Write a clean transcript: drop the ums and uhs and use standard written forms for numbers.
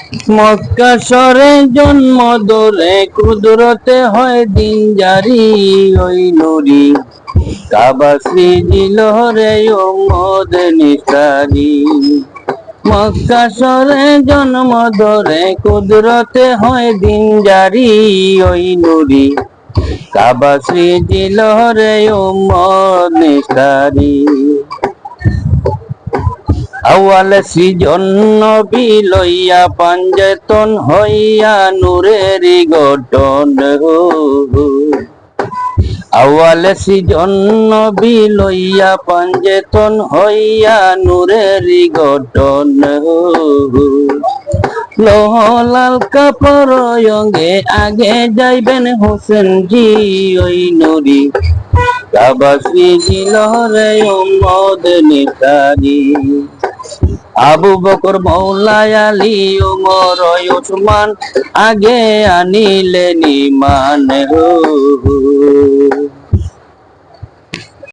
মক্কা শহরে জন্ম ধরে কুদরতে হয় দিন জারি ওই নুরি কাবা সৃজিল রে উম্মদ নিসারি। মক্কা শহরে জন্ম ধরে কুদরতে হয় দিন জারি ওই নুরি কাবা সৃজিল রে উম্মদ নিসারি। আওয়াল সৃজন নবী লইয়া পাঞ্জেতন হইয়া নূরেরি গঠন। আওয়াল সৃজন নবী লইয়া পাঞ্জেতন হইয়া নূরেরি গঠন। লোহলাল কাপড় অঙ্গে আগে যাইবেন হোসেন জি ওই নুরি কাবা সৃজিল রে উম্মদ নিসারি। আবু বকর মৌলা আলী উমর উসমান আগে আনিলেন ঈমান।